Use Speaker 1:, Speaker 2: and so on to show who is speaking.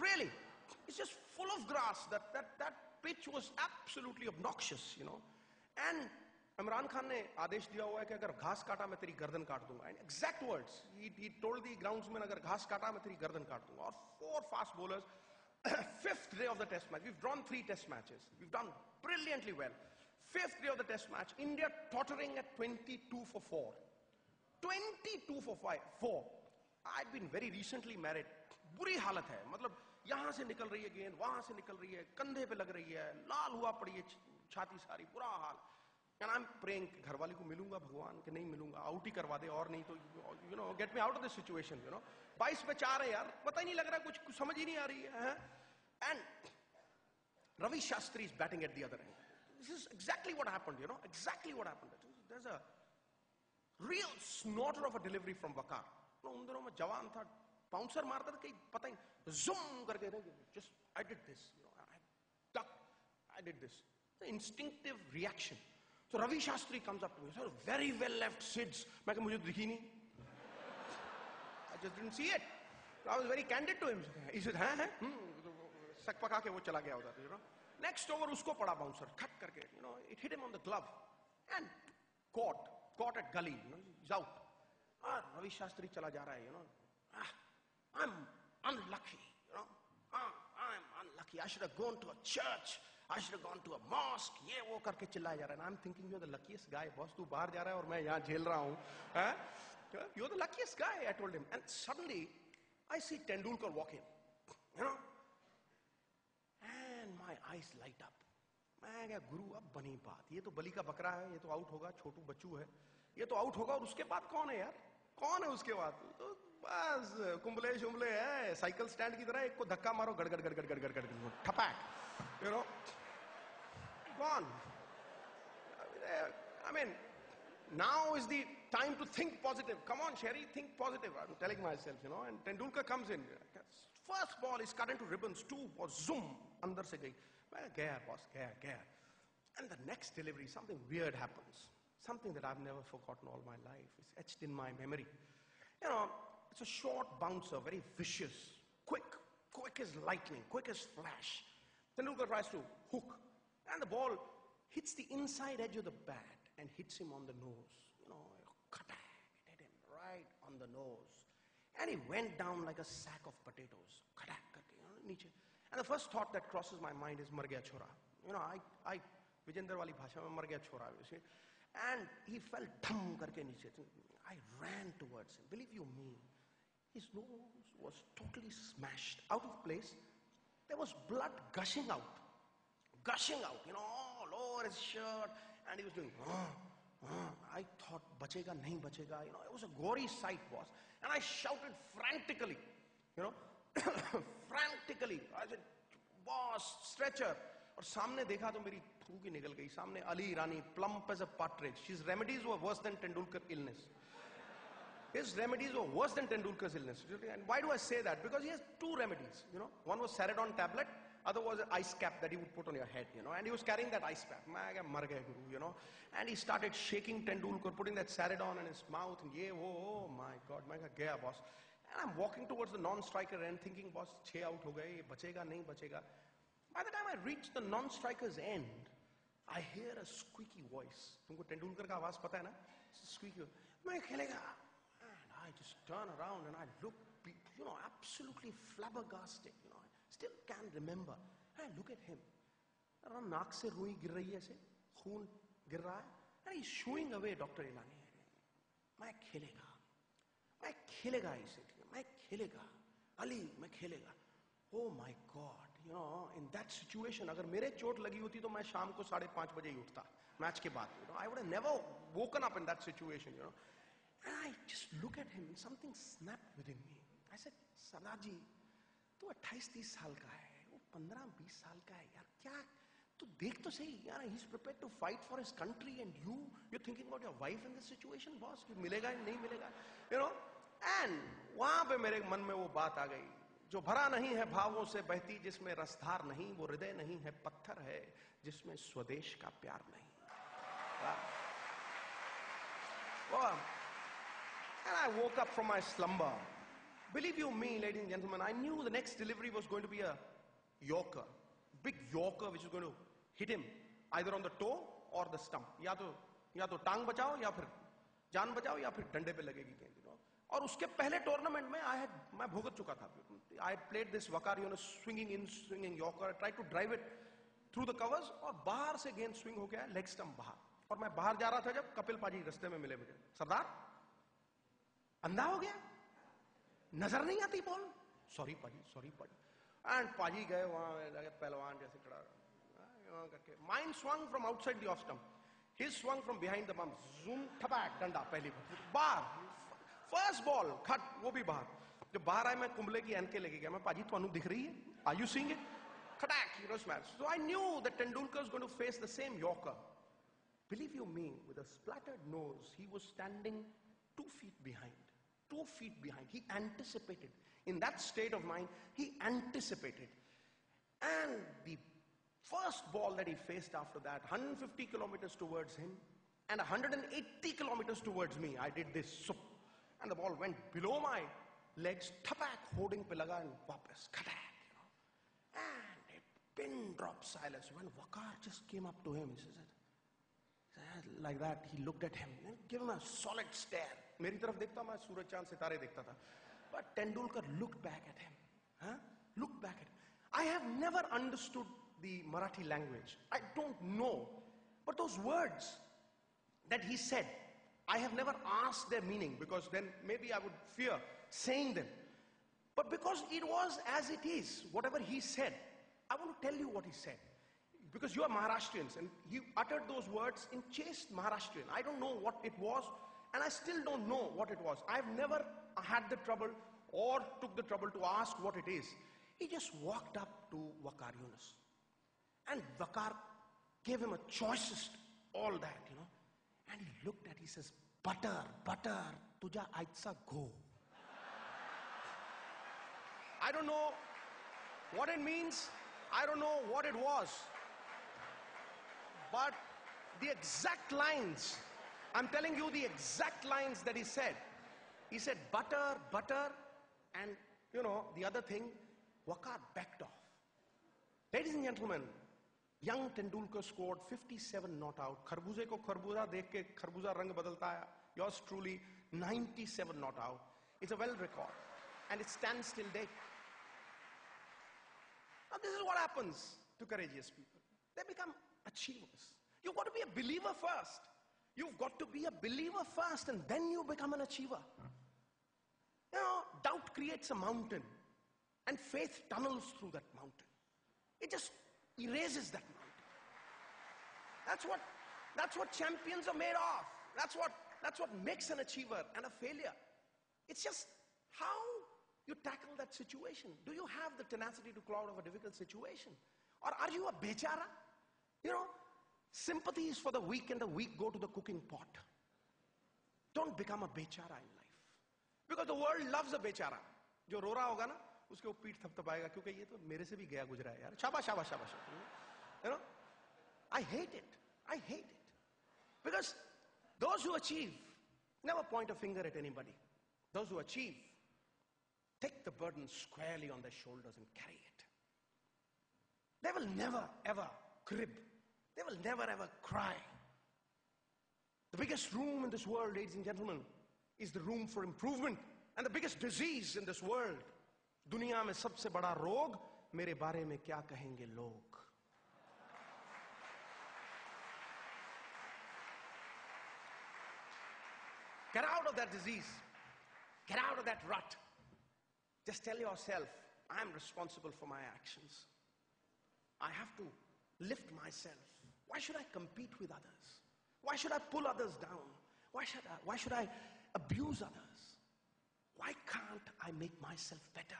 Speaker 1: Really, it's just full of grass. That pitch was absolutely obnoxious, you know. And Imran Khan ने आदेश दिया हुआ है कि अगर घास काटा मैं तेरी गर्दन काट दूंगा. And exact words. He told the groundsman अगर घास काटा मैं तेरी गर्दन काट दूंगा. और 4 fast bowlers. 5th day of the test match. We've drawn 3 test matches. We've done brilliantly well. 5th day of the test match. India tottering at 22 for 4. 22 for 4. I'd been very recently married. बुरी हालत है. मतलब यहाँ से निकल रही है गेंद, वहाँ से निकल रही है, कंधे पे लग रही है, लाल हुआ पड़ी है छाती सारी, बुरा हाल. And I'm praying कि घर वाले को मिलूंगा भगवान कि नहीं मिलूंगा, आउट ही करवा दे और नहीं तो you know get me out of this situation, you know. 22 पे 4 है यार, पता ही नहीं लग रहा, कुछ समझ ही नहीं आ रही है. And Ravi Shastri is batting at the other end. This is exactly what happened, you know, exactly what happened. There's a real snorter of a delivery from waqar. उन दिनों में जवान था, बाउंसर मारता था कहीं पता ही zoom करके just I did this, you know, I ducked, I did this. The instinctive reaction. So Ravi Shastri comes up to me, sir, very well left Sids. मैं कहा मुझे दिखी नहीं. I just didn't see it. I was very candid to him. He said, हैं? सक पका के वो चला गया उधर, you know. Next over उसको पड़ा bouncer, खट करके, you know, it hit him on the glove and caught at gully, you know, he's out. Ravi Shastri चला जा रहा है, you know. I'm unlucky, you know. I'm unlucky. I should have gone to a church. I should have gone to a mosque. ये वो करके चिल्लाया जा रहा है. And I'm thinking you're the luckiest guy. Boss, तू बाहर जा रहा है और मैं यहाँ झेल रहा हूँ. You're the luckiest guy, I told him. And suddenly, I see Tendulkar walk in, you know. And my eyes light up. मैं क्या गुरु अब बनी बात. ये तो बलि का बकरा है. ये तो आउट होगा. छोटू बच्चू है. ये तो आउट होगा और उसके बाद कौन है यार? कौन है उसके बाद? तो बस कुंबले शुंबले है. साइकिल स्टैंड की तरह एक को धक्का मारो गड़गड़ गड़गड़ गड़गड़ गड़गड़ ठपैक. You know. Gone. I mean, now is the time to think positive. Come on, Sherry, think positive. I'm telling myself, you know. And Tendulkar comes in. First ball is cut into ribbons. 2 was zoom. Andar se gayi. Gaya, boss, gaya. And the next delivery, something weird happens. Something that I've never forgotten all my life. It's etched in my memory. You know, it's a short bouncer, very vicious, quick as lightning, quick as flash. Tendulkar tries to hook. And the ball hits the inside edge of the bat and hits him on the nose. You know, it hit him right on the nose. And he went down like a sack of potatoes. And the first thought that crosses my mind is, mar gaya chora. You know, I Vijender wali bhasha mein mar gaya chora. You see? And he fell dham karke niche. I ran towards him. Believe you me, his nose was totally smashed, out of place. There was blood gushing out, you know, all over his shirt, and he was doing, I thought, bachega, nahi bachega, you know, it was a gory sight, boss. And I shouted frantically, you know, frantically. I said, boss, stretcher. और सामने देखा तो मेरी थूकी निकल गई. सामने अली रानी, plump as a partridge. His remedies were worse than Tendulkar's illness. His remedies were worse than Tendulkar's illness. And why do I say that? Because he has 2 remedies, you know. One was Ceridon tablet, other was an ice cap that he would put on your head, you know. And he was carrying that ice cap. Mar gaya guru, you know. And he started shaking Tendulkar, putting that Ceridon in his mouth. And oh my God, gaya boss. And I'm walking towards the non-striker end thinking, boss, 6 out ho gaye, bachega, nahi bachega. By the time I reach the non-striker's end, I hear a squeaky voice. तुमको Tendulkar का आवाज पता है ना? Squeaky. मैं खेलेगा. And I just turn around and I look, you know, absolutely flabbergasted. You know, I still can't remember. And I look at him. नाक से रुई गिर रही है ऐसे, खून गिर रहा है. And he's shooing away, Dr. Ilani. मैं खेलेगा इसे, मैं खेलेगा. Ali, मैं खेलेगा. Oh my God, you know, in that situation, अगर मेरे चोट लगी होती तो मैं शाम को 5:30 बजे ही उठता मैच के बाद. You know, I would have never woken up in that situation, you know. And I just look at him and something snapped within me. I said, सरदार जी, तू 28-30 साल का है, वो 15-20 साल का है यार, क्या तू देख तो सही यार, he's prepared to fight for his country and you're thinking about your wife in this situation, boss, कि मिलेगा या नहीं मिलेगा, you know. And वहां पे मेरे मन में वो बात आ गई, जो भरा नहीं है भावों से बहती, जिसमें रसधार नहीं, वो हृदय नहीं है, पत्थर है, जिसमें स्वदेश का प्यार नहीं. And I woke up from my slumber Believe you me, ladies and gentlemen, I knew the next delivery was going to be a yorker. Big yorker which is going to hit him either on the toe or the stump. या तो टांग बचाओ या फिर जान बचाओ या फिर डंडे पे लगेगी गेंद, you know. और उसके पहले टूर्नामेंट में मैं भुगत चुका था. I had played this waqar, you know, swinging in, swinging yorker. I tried to drive it through the covers और बाहर से गेंद swing हो गया, leg stump बाहर. और मैं बाहर जा रहा था जब कपिल पाजी रास्ते में मिले मुझे. सरदार, अंधा हो गया, नजर नहीं आती बॉल. सॉरी पाजी. एंड पाजी गए वहां पहलवान जैसे खड़ा करके. Mine swung from outside the off stump. His swung from behind the bump. Zoom, ठपाक, डंडा पहली बार. First ball, cut, वो भी बाहर. जब बाहर आए मैं कुंबले की एनके लेके गया. मैं पाजी तो दिख रही है? Are you seeing it? Khatak, you know, smash. So I knew that Tendulkar is going to face the same yorker. Believe you me, with a splattered nose, he was standing 2 feet behind. 2 feet behind. He anticipated. In that state of mind, he anticipated. And the first ball that he faced after that, 150 kilometers towards him and 180 kilometers towards me, I did this. And the ball went below my legs, tapak, holding pe laga and wapas, khatak, you know. And a pin drop silence. When waqar just came up to him, he said, like that, he looked at him, give him a solid stare. मेरी तरफ देखता, मैं सूरज चांद सितारे देखता था. But Tendulkar looked back at him. Looked back at him. I have never understood the Marathi language. I don't know. But those words that he said, I have never asked their meaning because then maybe I would fear saying them. But because it was as it is, whatever he said, I want to tell you what he said. Because you are Maharashtrians and he uttered those words in chaste Maharashtrian. I don't know what it was and I still don't know what it was. I've never had the trouble or took the trouble to ask what it is. He just walked up to Waqar Yunus. And Waqar gave him a choicest, all that, you know. And he looked at, he says, butter, tuja AAICHA GHO. I don't know what it means. I don't know what it was. But the exact lines, I'm telling you the exact lines that he said. He said, butter, and, you know, the other thing, Waqar backed off. Ladies and gentlemen, young Tendulkar scored 57 not out. Kharbooze ko kharbooza dekh ke kharbooza rang badalta hai. Yours truly, 97 not out. It's a world record. And it stands till date. Now this is what happens to courageous people. They become achievers. You've got to be a believer first. You've got to be a believer first and then you become an achiever. You know, doubt creates a mountain and faith tunnels through that mountain. It just erases that mountain. That's what champions are made of. That's what makes an achiever and a failure. It's just how you tackle that situation. Do you have the tenacity to claw out of a difficult situation? Or are you a bechara? You know, sympathy is for the weak and the weak go to the cooking pot. Don't become a bechara in life. Because the world loves a bechara. जो रो रहा होगा ना, उसके वो पीठ थपथपाएगा क्योंकि ये तो मेरे से भी गया गुजरा है यार. शाबाश. You know, I hate it. Because those who achieve never point a finger at anybody. Those who achieve take the burden squarely on their shoulders and carry it. They will never ever crib. They will never ever cry. The biggest room in this world, ladies and gentlemen, is the room for improvement. And the biggest disease in this world, दुनिया में सबसे बड़ा रोग, मेरे बारे में क्या कहेंगे लोग. Get out of that disease. Get out of that rut. Just tell yourself, I'm responsible for my actions. I have to lift myself. Why should I compete with others? Why should I pull others down? Why should I abuse others? Why can't I make myself better?